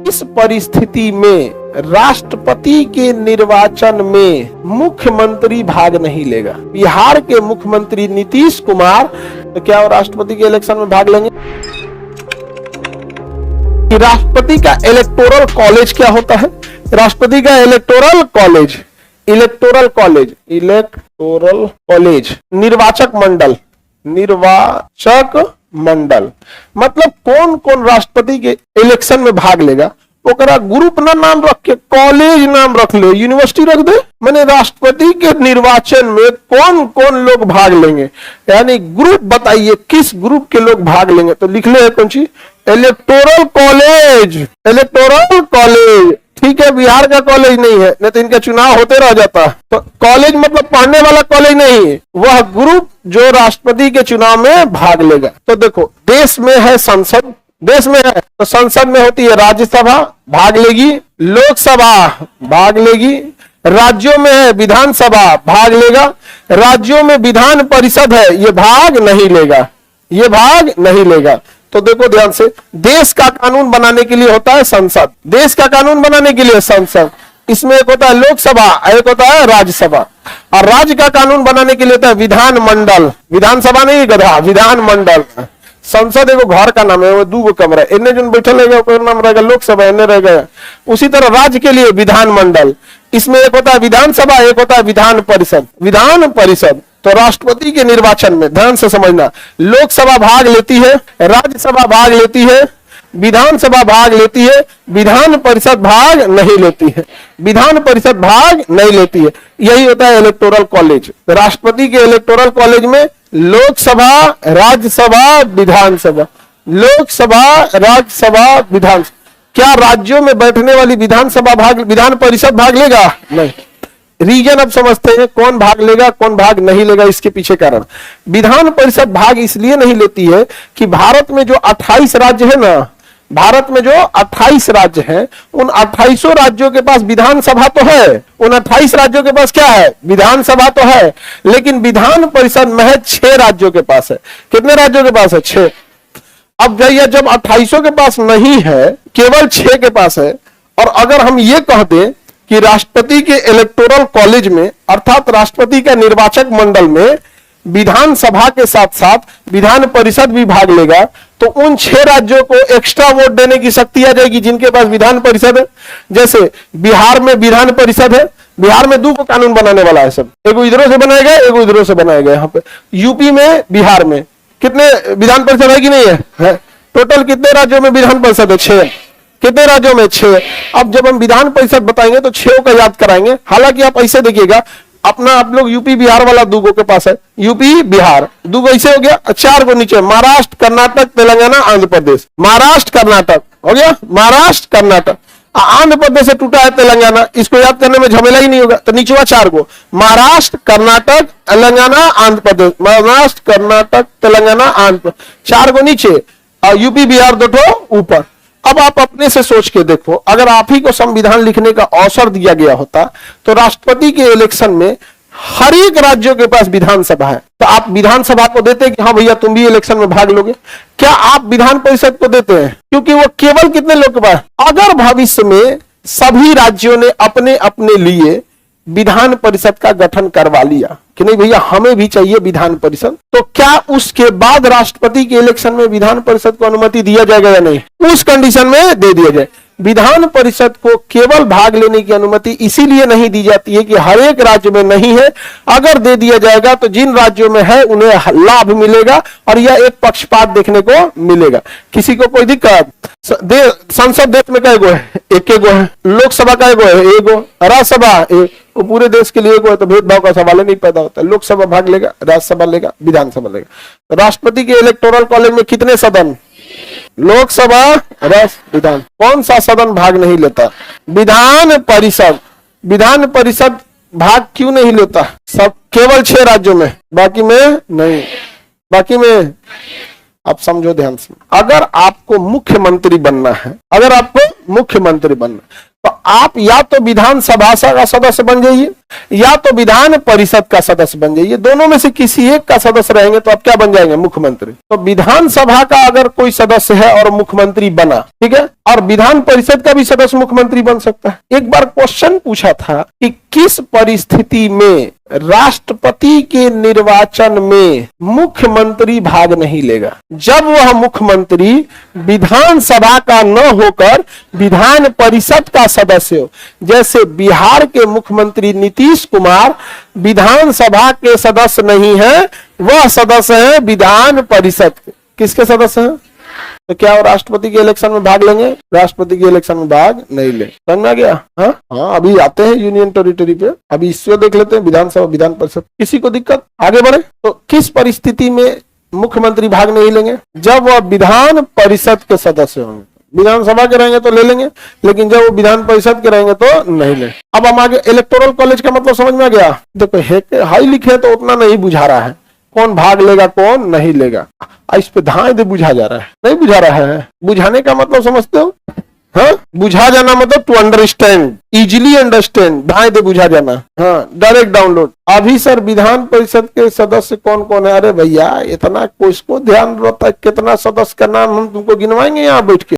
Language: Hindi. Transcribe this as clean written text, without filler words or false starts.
इस परिस्थिति में राष्ट्रपति के निर्वाचन में मुख्यमंत्री भाग नहीं लेगा। बिहार के मुख्यमंत्री नीतीश कुमार तो क्या वो राष्ट्रपति के इलेक्शन में भाग लेंगे? कि राष्ट्रपति का इलेक्टोरल कॉलेज क्या होता है? राष्ट्रपति का इलेक्टोरल कॉलेज निर्वाचक मंडल मतलब कौन कौन राष्ट्रपति के इलेक्शन में भाग लेगा ओकरा ग्रुप ना नाम रख के कॉलेज नाम रख ले, यूनिवर्सिटी रख दे। माने राष्ट्रपति के निर्वाचन में कौन कौन लोग भाग लेंगे, यानी ग्रुप बताइए किस ग्रुप के लोग भाग लेंगे। तो लिख ले कौन सी? Electoral college. ठीक है, बिहार का कॉलेज नहीं है, नहीं तो इनका चुनाव होते रह जाता। तो कॉलेज मतलब पढ़ने वाला कॉलेज नहीं है, वह ग्रुप जो राष्ट्रपति के चुनाव में भाग लेगा। तो देखो, देश में है संसद, देश में है तो संसद में होती है राज्यसभा, भाग लेगी, लोकसभा भाग लेगी, राज्यों में है विधानसभा, भाग लेगा, राज्यों में विधान परिषद है, ये भाग नहीं लेगा। तो देखो ध्यान से, देश का कानून बनाने के लिए होता है संसद, देश का कानून बनाने के लिए संसद, इसमें एक होता है लोकसभा, एक होता है राज्यसभा, और राज्य का कानून बनाने के लिए होता है विधानमंडल। विधानसभा नहीं गधा, विधानमंडल। संसद एगो घर का नाम है, वो दो कमरा, इन्हें जो बैठल रहेगा उसका नाम रहेगा लोकसभा, इन्हें रहेगा। उसी तरह राज्य के लिए विधानमंडल, इसमें एक होता है विधानसभा, एक होता है विधान परिषद। तो राष्ट्रपति के निर्वाचन में ध्यान से समझना, लोकसभा भाग लेती है, राज्यसभा भाग लेती है, विधानसभा भाग लेती है, विधान परिषद भाग नहीं लेती है। यही होता है इलेक्टोरल कॉलेज। राष्ट्रपति के इलेक्टोरल कॉलेज में लोकसभा, राज्यसभा, विधानसभा, क्या राज्यों में बैठने वाली विधान परिषद भाग लेगा? नहीं। रीजन अब समझते हैं कौन भाग लेगा कौन भाग नहीं लेगा, इसके पीछे कारण। विधान परिषद भाग इसलिए नहीं लेती है कि भारत में जो 28 राज्य है ना, भारत में जो 28 राज्य हैं, उन 28 राज्यों के पास विधानसभा तो है, उन 28 राज्यों के पास क्या है? विधानसभा तो है, लेकिन विधान परिषद महज 6 राज्यों के पास है। कितने राज्यों के पास है? 6। अब जाइए, जब 28 के पास नहीं है, केवल 6 के पास है, और अगर हम ये कह दें कि राष्ट्रपति के इलेक्टोरल कॉलेज में अर्थात राष्ट्रपति का निर्वाचक मंडल में विधानसभा के साथ साथ विधान परिषद भी भाग लेगा, तो उन 6 राज्यों को एक्स्ट्रा वोट देने की शक्ति आ जाएगी जिनके पास विधान परिषद है। जैसे बिहार में विधान परिषद है, बिहार में 2 को कानून बनाने वाला है, सब एगो इधरों से बनाया गया, एगो इधरों से बनाया गया। यहाँ पे यूपी में, बिहार में कितने विधान परिषद है कि नहीं है? टोटल कितने राज्यों में विधान परिषद है? 6। कितने राज्यों में? 6। अब जब हम विधान परिषद बताएंगे तो 6 का याद कराएंगे। हालांकि आप ऐसे देखिएगा, अपना आप लोग यूपी बिहार वाला 2 के पास है, यूपी बिहार 2 ऐसे हो गया, 4 को नीचे महाराष्ट्र, कर्नाटक, तेलंगाना, आंध्र प्रदेश। महाराष्ट्र कर्नाटक हो गया, महाराष्ट्र कर्नाटक, आंध्र प्रदेश से टूटा है तेलंगाना, इसको याद करने में झमेला ही नहीं होगा। तो नीचवा 4 को महाराष्ट्र, कर्नाटक, तेलंगाना, आंध्र प्रदेश, महाराष्ट्र, कर्नाटक, तेलंगाना, आंध्र प्रदेश, 4 को नीचे, और यूपी बिहार 2 ऊपर। अब आप अपने से सोच के देखो, अगर आप ही को संविधान लिखने का अवसर दिया गया होता तो राष्ट्रपति के इलेक्शन में हर एक राज्यों के पास विधानसभा है, तो आप विधानसभा को देते कि हाँ भैया तुम भी इलेक्शन में भाग लोगे? क्या आप विधान परिषद को देते हैं? क्योंकि वो केवल कितने लोग के पास। अगर भविष्य में सभी राज्यों ने अपने अपने लिए विधान परिषद का गठन करवा लिया कि नहीं भैया हमें भी चाहिए विधान परिषद, तो क्या उसके बाद राष्ट्रपति के इलेक्शन में विधान परिषद को अनुमति दिया जाएगा या नहीं? उस कंडीशन में दे दिया जाए। विधान परिषद को केवल भाग लेने की अनुमति इसीलिए नहीं दी जाती है कि हर एक राज्य में नहीं है। अगर दे दिया जाएगा तो जिन राज्यों में है उन्हें लाभ मिलेगा और यह एक पक्षपात देखने को मिलेगा। किसी को कोई दिक्कत? संसद देश में कई गो है? एक है। लोकसभा का एगो है, एगो। राज्यसभा वो पूरे देश के लिए एगो है, तो भेदभाव का सवाल नहीं पैदा होता। लोकसभा भाग लेगा, राज्यसभा लेगा, विधानसभा लेगा। राष्ट्रपति के इलेक्टोरल कॉलेज में कितने सदन? लोकसभा, राज्य, विधान। कौन सा सदन भाग नहीं लेता? विधान परिषद। विधान परिषद भाग क्यों नहीं लेता? सब केवल 6 राज्यों में, बाकी में नहीं। बाकी में आप समझो ध्यान से, अगर आपको मुख्यमंत्री बनना है, तो आप या तो विधानसभा का सदस्य बन जाइए, या तो विधान परिषद का सदस्य बन जाइए, दोनों में से किसी एक का सदस्य रहेंगे तो आप क्या बन जाएंगे, मुख्यमंत्री। तो विधानसभा का अगर कोई सदस्य है और मुख्यमंत्री बना, ठीक है, और विधान परिषद का भी सदस्य मुख्यमंत्री बन सकता है। एक बार क्वेश्चन पूछा था कि किस परिस्थिति में राष्ट्रपति के निर्वाचन में मुख्यमंत्री भाग नहीं लेगा, जब वह मुख्यमंत्री विधानसभा का न होकर विधान परिषद का सदस्य हो। जैसे बिहार के मुख्यमंत्री नीतीश कुमार विधानसभा के सदस्य नहीं है, वह सदस्य है विधान परिषद के। किसके सदस्य हैं? तो क्या वो राष्ट्रपति के इलेक्शन में भाग लेंगे? राष्ट्रपति के इलेक्शन में भाग नहीं ले। समझ में आ गया? हाँ, अभी आते हैं यूनियन टेरिटरी पे, अभी इससे देख लेते हैं विधानसभा विधान परिषद। किसी को दिक्कत? आगे बढ़े। तो किस परिस्थिति में मुख्यमंत्री भाग नहीं लेंगे? जब वह विधान परिषद के सदस्य होंगे। विधानसभा के रहेंगे तो ले लेंगे, लेकिन जब वो विधान परिषद के रहेंगे तो नहीं ले। अब हम आगे इलेक्टोरल कॉलेज का मतलब समझ में आ गया। देखो हाई लिखे तो उतना नहीं बुझा रहा है, कौन भाग लेगा कौन नहीं लेगा, इस पे धाए दे बुझा जा रहा है, नहीं बुझा रहा है। बुझाने का मतलब समझते हो? हाँ, बुझा जाना मतलब टू अंडरस्टैंड, इजिली अंडरस्टैंड, धाए दे बुझा जाना। हाँ, डायरेक्ट डाउनलोड। अभी सर विधान परिषद के सदस्य कौन कौन है? अरे भैया इतना किसको ध्यान रहता है, कितना सदस्य का नाम हम तुमको गिनवाएंगे यहाँ बैठ के।